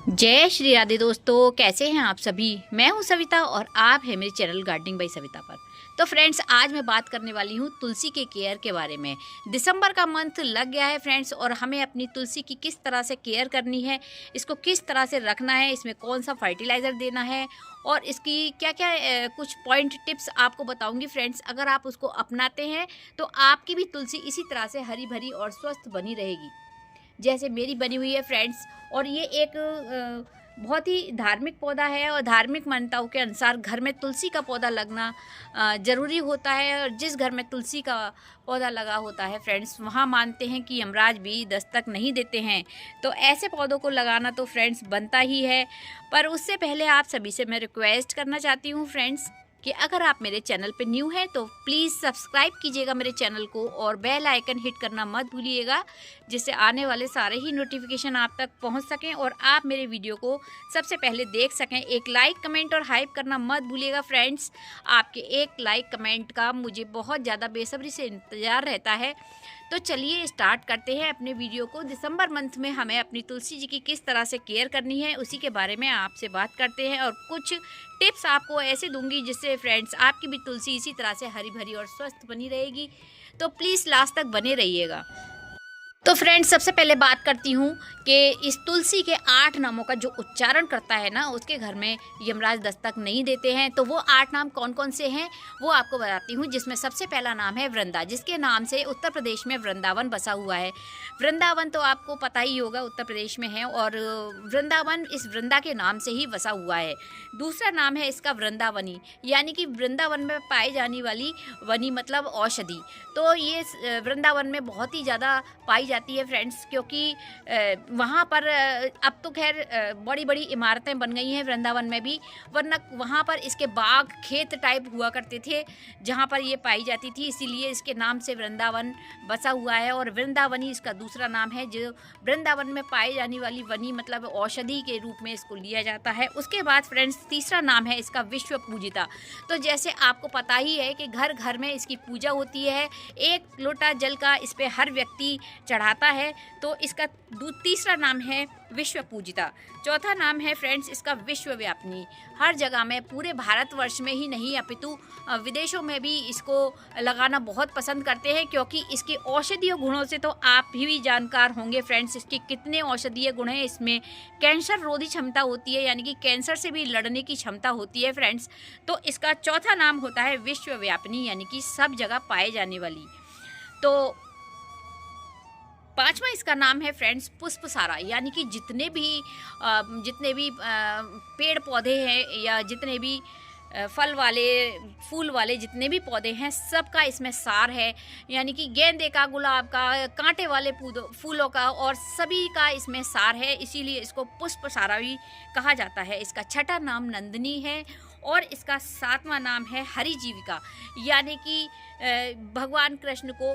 जय श्री राधे दोस्तों, कैसे हैं आप सभी। मैं हूं सविता और आप हैं मेरे चैनल गार्डनिंग बाय सविता पर। तो फ्रेंड्स, आज मैं बात करने वाली हूं तुलसी के केयर के बारे में। दिसंबर का मंथ लग गया है फ्रेंड्स, और हमें अपनी तुलसी की किस तरह से केयर करनी है, इसको किस तरह से रखना है, इसमें कौन सा फर्टिलाइज़र देना है और इसकी क्या क्या कुछ पॉइंट टिप्स आपको बताऊंगी फ्रेंड्स। अगर आप उसको अपनाते हैं तो आपकी भी तुलसी इसी तरह से हरी भरी और स्वस्थ बनी रहेगी जैसे मेरी बनी हुई है फ्रेंड्स। और ये एक बहुत ही धार्मिक पौधा है और धार्मिक मान्यताओं के अनुसार घर में तुलसी का पौधा लगना ज़रूरी होता है। और जिस घर में तुलसी का पौधा लगा होता है फ्रेंड्स, वहाँ मानते हैं कि यमराज भी दस्तक नहीं देते हैं। तो ऐसे पौधों को लगाना तो फ्रेंड्स बनता ही है। पर उससे पहले आप सभी से मैं रिक्वेस्ट करना चाहती हूँ फ्रेंड्स कि अगर आप मेरे चैनल पे न्यू हैं तो प्लीज़ सब्सक्राइब कीजिएगा मेरे चैनल को और बेल आइकन हिट करना मत भूलिएगा, जिससे आने वाले सारे ही नोटिफिकेशन आप तक पहुंच सकें और आप मेरे वीडियो को सबसे पहले देख सकें। एक लाइक कमेंट और हाइप करना मत भूलिएगा फ्रेंड्स। आपके एक लाइक कमेंट का मुझे बहुत ज़्यादा बेसब्री से इंतज़ार रहता है। तो चलिए स्टार्ट करते हैं अपने वीडियो को। दिसंबर मंथ में हमें अपनी तुलसी जी की किस तरह से केयर करनी है उसी के बारे में आपसे बात करते हैं और कुछ टिप्स आपको ऐसे दूंगी जिससे फ्रेंड्स आपकी भी तुलसी इसी तरह से हरी भरी और स्वस्थ बनी रहेगी। तो प्लीज़ लास्ट तक बने रहिएगा। तो फ्रेंड्स, सबसे पहले बात करती हूँ कि इस तुलसी के 8 नामों का जो उच्चारण करता है ना, उसके घर में यमराज दस्तक नहीं देते हैं। तो वो 8 नाम कौन कौन से हैं वो आपको बताती हूँ, जिसमें सबसे पहला नाम है वृंदा, जिसके नाम से उत्तर प्रदेश में वृंदावन बसा हुआ है। वृंदावन तो आपको पता ही होगा उत्तर प्रदेश में है, और वृंदावन इस वृंदा के नाम से ही बसा हुआ है। दूसरा नाम है इसका वृंदावनी, यानी कि वृंदावन में पाई जाने वाली, वनी मतलब औषधि। तो ये वृंदावन में बहुत ही ज़्यादा पाई जाती है फ्रेंड्स, क्योंकि वहाँ पर अब तो खैर बड़ी बड़ी इमारतें बन गई हैं वृंदावन में भी, वरना वहाँ पर इसके बाग खेत टाइप हुआ करते थे जहाँ पर ये पाई जाती थी, इसीलिए इसके नाम से वृंदावन बसा हुआ है। और वृंदावनी इसका दूसरा नाम है, जो वृंदावन में पाई जाने वाली वनी मतलब औषधि के रूप में इसको लिया जाता है। उसके बाद फ्रेंड्स तीसरा नाम है इसका विश्व पूजिता। तो जैसे आपको पता ही है कि घर घर में इसकी पूजा होती है, एक लोटा जल का इस पर हर व्यक्ति चढ़ाता है, तो इसका तीसरा नाम है विश्व पूजिता। चौथा नाम है फ्रेंड्स इसका विश्वव्यापिनी। हर जगह में, पूरे भारतवर्ष में ही नहीं अपितु विदेशों में भी इसको लगाना बहुत पसंद करते हैं, क्योंकि इसके औषधीय गुणों से तो आप भी जानकार होंगे फ्रेंड्स। इसके कितने औषधीय गुण हैं। इसमें कैंसर रोधी क्षमता होती है, यानी कि कैंसर से भी लड़ने की क्षमता होती है फ्रेंड्स। तो इसका चौथा नाम होता है विश्वव्यापिनी, यानी कि सब जगह पाए जाने वाली। तो पांचवा इसका नाम है फ्रेंड्स पुष्पसारा, यानी कि जितने भी पेड़ पौधे हैं या जितने भी फल वाले फूल वाले जितने भी पौधे हैं, सबका इसमें सार है। यानी कि गेंदे का, गुलाब का, कांटे वाले फूलों का, और सभी का इसमें सार है, इसीलिए इसको पुष्पसारा भी कहा जाता है। इसका छठा नाम नंदिनी है और इसका सातवां नाम है हरि जीविका, यानी कि भगवान कृष्ण को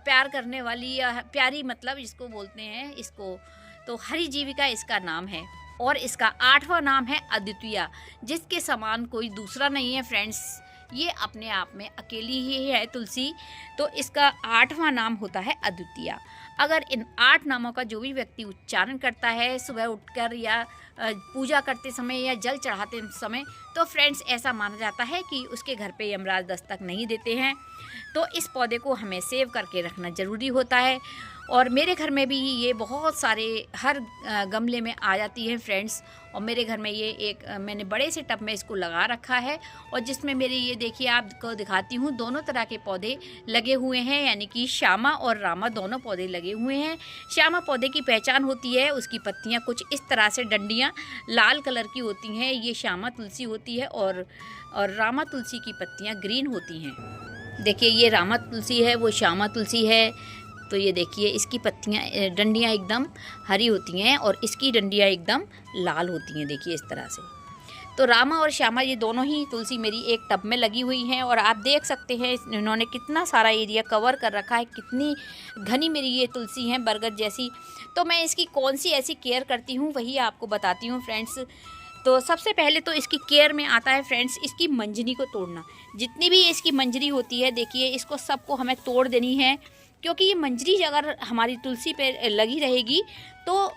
प्यार करने वाली, या प्यारी मतलब इसको बोलते हैं इसको, तो हरि जीविका इसका नाम है। और इसका आठवां नाम है अद्वितीया, जिसके समान कोई दूसरा नहीं है फ्रेंड्स। ये अपने आप में अकेली ही है तुलसी। तो इसका आठवां नाम होता है अद्वितीया। अगर इन 8 नामों का जो भी व्यक्ति उच्चारण करता है सुबह उठकर या पूजा करते समय या जल चढ़ाते समय, तो फ्रेंड्स ऐसा माना जाता है कि उसके घर पे यमराज दस्तक नहीं देते हैं। तो इस पौधे को हमें सेव करके रखना ज़रूरी होता है। और मेरे घर में भी ये बहुत सारे हर गमले में आ जाती है फ्रेंड्स। और मेरे घर में ये एक मैंने बड़े से टब में इसको लगा रखा है, और जिसमें मेरे ये देखिए आपको दिखाती हूँ, दोनों तरह के पौधे लगे हुए हैं, यानी कि श्यामा और रामा दोनों पौधे लगे हुए हैं। श्यामा पौधे की पहचान होती है, उसकी पत्तियाँ कुछ इस तरह से, डंडियाँ लाल कलर की होती हैं, ये श्यामा तुलसी होती है। और रामा तुलसी की पत्तियाँ ग्रीन होती हैं। देखिए ये रामा तुलसी है, वो श्यामा तुलसी है। तो ये देखिए इसकी पत्तियाँ, डंडियाँ एकदम हरी होती हैं और इसकी डंडियाँ एकदम लाल होती हैं, देखिए इस तरह से। तो रामा और श्यामा ये दोनों ही तुलसी मेरी एक टब में लगी हुई हैं, और आप देख सकते हैं इन्होंने कितना सारा एरिया कवर कर रखा है, कितनी घनी मेरी ये तुलसी हैं, बरगद जैसी। तो मैं इसकी कौन सी ऐसी केयर करती हूँ वही आपको बताती हूँ फ्रेंड्स। तो सबसे पहले तो इसकी केयर में आता है फ्रेंड्स इसकी मंजरी को तोड़ना। जितनी भी इसकी मंजरी होती है, देखिए इसको सबको हमें तोड़ देनी है, क्योंकि ये मंजरी अगर हमारी तुलसी पे लगी रहेगी तो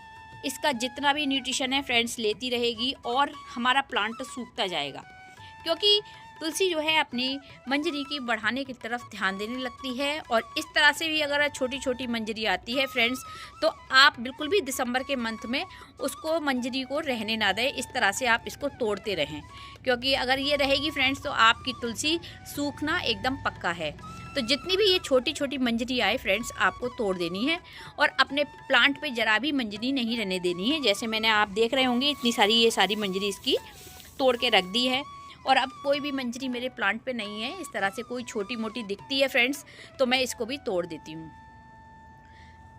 इसका जितना भी न्यूट्रिशन है फ्रेंड्स लेती रहेगी और हमारा प्लांट सूखता जाएगा, क्योंकि तुलसी जो है अपनी मंजरी की बढ़ाने की तरफ ध्यान देने लगती है। और इस तरह से भी अगर छोटी छोटी मंजरी आती है फ्रेंड्स, तो आप बिल्कुल भी दिसंबर के मंथ में उसको मंजरी को रहने ना दें, इस तरह से आप इसको तोड़ते रहें, क्योंकि अगर ये रहेगी फ्रेंड्स तो आपकी तुलसी सूखना एकदम पक्का है। तो जितनी भी ये छोटी छोटी मंजरी आए फ्रेंड्स, आपको तोड़ देनी है और अपने प्लांट पे जरा भी मंजरी नहीं रहने देनी है। जैसे मैंने आप देख रहे होंगे इतनी सारी ये सारी मंजरी इसकी तोड़ के रख दी है, और अब कोई भी मंजरी मेरे प्लांट पे नहीं है। इस तरह से कोई छोटी मोटी दिखती है फ्रेंड्स तो मैं इसको भी तोड़ देती हूँ।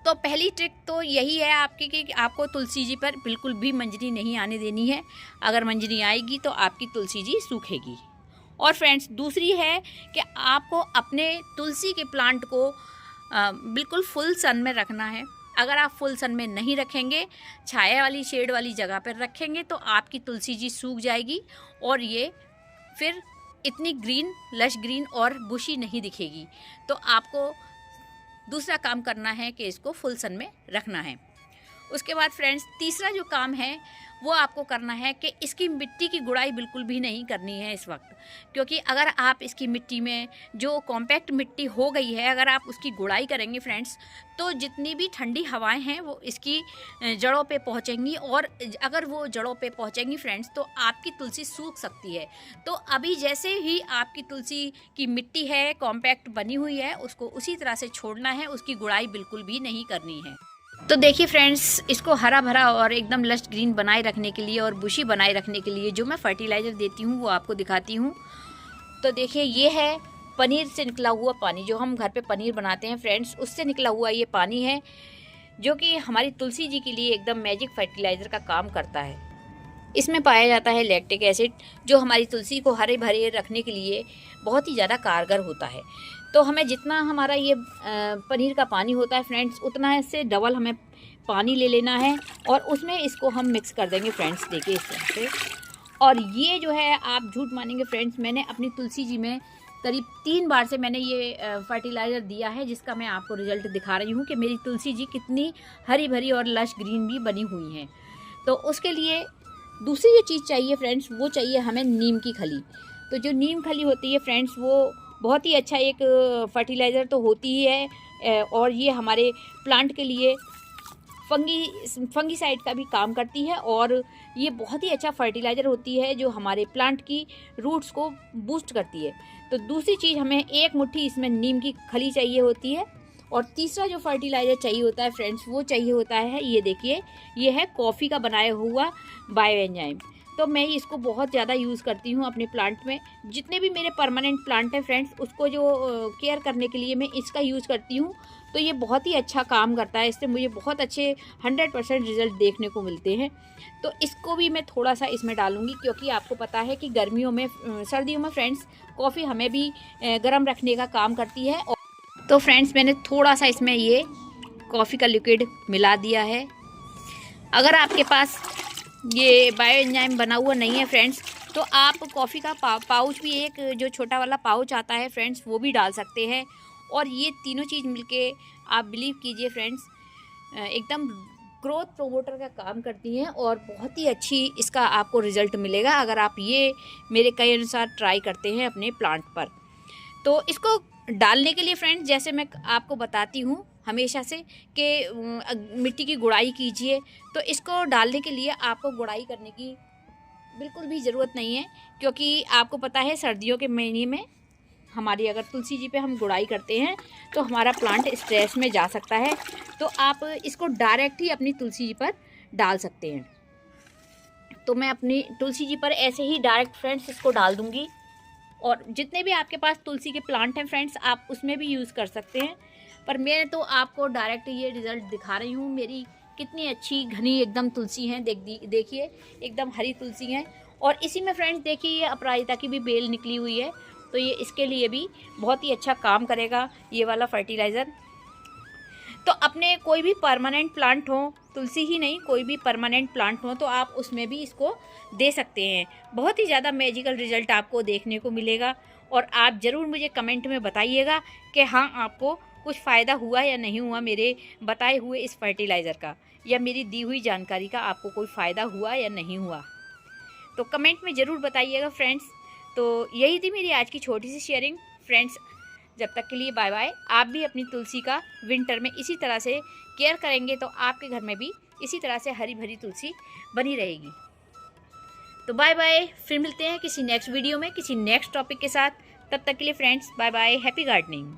तो पहली ट्रिक तो यही है आपकी कि आपको तुलसी जी पर बिल्कुल भी मंजरी नहीं आने देनी है। अगर मंजरी आएगी तो आपकी तुलसी जी सूखेगी। और फ्रेंड्स दूसरी है कि आपको अपने तुलसी के प्लांट को बिल्कुल फुल सन में रखना है। अगर आप फुल सन में नहीं रखेंगे, छाया वाली शेड वाली जगह पर रखेंगे, तो आपकी तुलसी जी सूख जाएगी और ये फिर इतनी ग्रीन, लश ग्रीन और बुशी नहीं दिखेगी। तो आपको दूसरा काम करना है कि इसको फुल सन में रखना है। उसके बाद फ्रेंड्स तीसरा जो काम है वो आपको करना है कि इसकी मिट्टी की गुड़ाई बिल्कुल भी नहीं करनी है इस वक्त, क्योंकि अगर आप इसकी मिट्टी में जो कॉम्पैक्ट मिट्टी हो गई है अगर आप उसकी गुड़ाई करेंगे फ्रेंड्स, तो जितनी भी ठंडी हवाएं हैं वो इसकी जड़ों पे पहुंचेंगी, और अगर वो जड़ों पे पहुंचेंगी फ्रेंड्स तो आपकी तुलसी सूख सकती है। तो अभी जैसे ही आपकी तुलसी की मिट्टी है कॉम्पैक्ट बनी हुई है, उसको उसी तरह से छोड़ना है, उसकी गुड़ाई बिल्कुल भी नहीं करनी है। तो देखिए फ्रेंड्स, इसको हरा भरा और एकदम लश ग्रीन बनाए रखने के लिए और बुशी बनाए रखने के लिए जो मैं फर्टिलाइज़र देती हूँ वो आपको दिखाती हूँ। तो देखिए ये है पनीर से निकला हुआ पानी, जो हम घर पे पनीर बनाते हैं फ्रेंड्स, उससे निकला हुआ ये पानी है, जो कि हमारी तुलसी जी के लिए एकदम मैजिक फर्टिलाइज़र का काम करता है। इसमें पाया जाता है लैक्टिक एसिड, जो हमारी तुलसी को हरे भरे रखने के लिए बहुत ही ज़्यादा कारगर होता है। तो हमें जितना हमारा ये पनीर का पानी होता है फ्रेंड्स, उतना इससे डबल हमें पानी ले लेना है और उसमें इसको हम मिक्स कर देंगे फ्रेंड्स। देखिए इस तरह से। और ये जो है, आप झूठ मानेंगे फ्रेंड्स, मैंने अपनी तुलसी जी में करीब 3 बार से मैंने ये फर्टिलाइज़र दिया है, जिसका मैं आपको रिजल्ट दिखा रही हूँ कि मेरी तुलसी जी कितनी हरी भरी और लश ग्रीन भी बनी हुई हैं। तो उसके लिए दूसरी जो चीज़ चाहिए फ्रेंड्स, वो चाहिए हमें नीम की खली। तो जो नीम खली होती है फ्रेंड्स, वो बहुत ही अच्छा एक फर्टिलाइज़र तो होती ही है, और ये हमारे प्लांट के लिए फंगीसाइड का भी काम करती है, और ये बहुत ही अच्छा फर्टिलाइज़र होती है जो हमारे प्लांट की रूट्स को बूस्ट करती है। तो दूसरी चीज़, हमें 1 मुट्ठी इसमें नीम की खली चाहिए होती है। और तीसरा जो फर्टिलाइज़र चाहिए होता है फ्रेंड्स, वो चाहिए होता है, ये देखिए, ये है कॉफ़ी का बनाया हुआ बायो एंजाइम। तो मैं इसको बहुत ज़्यादा यूज़ करती हूँ अपने प्लांट में। जितने भी मेरे परमानेंट प्लांट हैं फ्रेंड्स, उसको जो केयर करने के लिए मैं इसका यूज़ करती हूँ। तो ये बहुत ही अच्छा काम करता है, इससे मुझे बहुत अच्छे 100% रिज़ल्ट देखने को मिलते हैं। तो इसको भी मैं थोड़ा सा इसमें डालूँगी, क्योंकि आपको पता है कि गर्मियों में, सर्दियों में फ्रेंड्स, कॉफ़ी हमें भी गर्म रखने का काम करती है। तो फ्रेंड्स मैंने थोड़ा सा इसमें ये कॉफ़ी का लिक्विड मिला दिया है। अगर आपके पास ये बायो एंजाइम बना हुआ नहीं है फ्रेंड्स, तो आप कॉफ़ी का पाउच भी, एक जो छोटा वाला पाउच आता है फ्रेंड्स, वो भी डाल सकते हैं। और ये तीनों चीज़ मिलके आप बिलीव कीजिए फ्रेंड्स, एकदम ग्रोथ प्रोमोटर का काम करती हैं, और बहुत ही अच्छी इसका आपको रिज़ल्ट मिलेगा अगर आप ये मेरे कई अनुसार ट्राई करते हैं अपने प्लांट पर। तो इसको डालने के लिए फ्रेंड्स, जैसे मैं आपको बताती हूँ हमेशा से कि मिट्टी की गुड़ाई कीजिए, तो इसको डालने के लिए आपको गुड़ाई करने की बिल्कुल भी ज़रूरत नहीं है, क्योंकि आपको पता है सर्दियों के महीने में हमारी अगर तुलसी जी पे हम गुड़ाई करते हैं तो हमारा प्लांट स्ट्रेस में जा सकता है। तो आप इसको डायरेक्ट ही अपनी तुलसी जी पर डाल सकते हैं। तो मैं अपनी तुलसी जी पर ऐसे ही डायरेक्ट फ्रेंड्स इसको डाल दूँगी, और जितने भी आपके पास तुलसी के प्लांट हैं फ्रेंड्स, आप उसमें भी यूज़ कर सकते हैं। पर मैं तो आपको डायरेक्ट ये रिज़ल्ट दिखा रही हूँ। मेरी कितनी अच्छी घनी एकदम तुलसी हैं, देखिए एकदम हरी तुलसी हैं। और इसी में फ्रेंड्स देखिए, ये अपराजिता की भी बेल निकली हुई है, तो ये इसके लिए भी बहुत ही अच्छा काम करेगा ये वाला फर्टिलाइज़र। तो अपने कोई भी परमानेंट प्लांट हो, तुलसी ही नहीं, कोई भी परमानेंट प्लांट हो, तो आप उसमें भी इसको दे सकते हैं। बहुत ही ज़्यादा मैजिकल रिज़ल्ट आपको देखने को मिलेगा, और आप ज़रूर मुझे कमेंट में बताइएगा कि हाँ, आपको कुछ फ़ायदा हुआ या नहीं हुआ मेरे बताए हुए इस फर्टिलाइज़र का, या मेरी दी हुई जानकारी का आपको कोई फ़ायदा हुआ या नहीं हुआ, तो कमेंट में ज़रूर बताइएगा फ्रेंड्स। तो यही थी मेरी आज की छोटी सी शेयरिंग फ्रेंड्स। जब तक के लिए बाय बाय। आप भी अपनी तुलसी का विंटर में इसी तरह से केयर करेंगे तो आपके घर में भी इसी तरह से हरी भरी तुलसी बनी रहेगी। तो बाय बाय, फिर मिलते हैं किसी नेक्स्ट वीडियो में किसी नेक्स्ट टॉपिक के साथ। तब तक के लिए friends bye bye, happy gardening.